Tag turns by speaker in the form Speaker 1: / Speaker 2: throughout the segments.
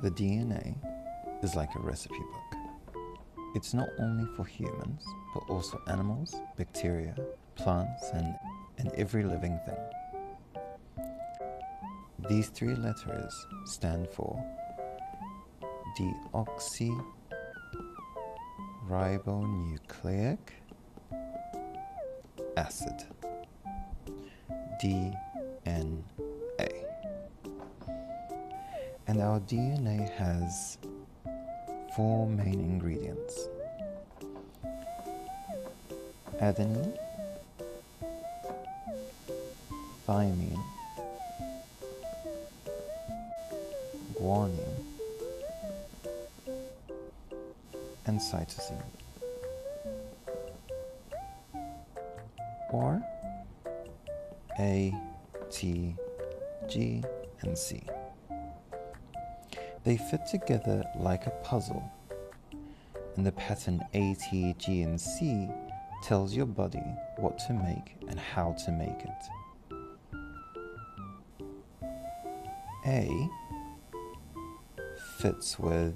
Speaker 1: The DNA is like a recipe book. It's not only for humans, but also animals, bacteria, plants, and every living thing. These three letters stand for deoxyribonucleic acid, DNA. And our DNA has four main ingredients: adenine, thymine, guanine, and cytosine, or A, T, G, and C. They fit together like a puzzle, and the pattern A, T, G, and C tells your body what to make and how to make it. A fits with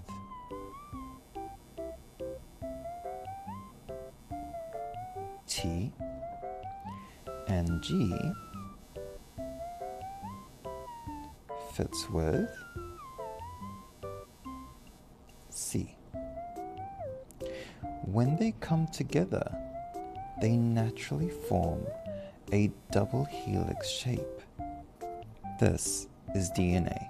Speaker 1: T, and G fits with C. When they come together, they naturally form a double helix shape. This is DNA.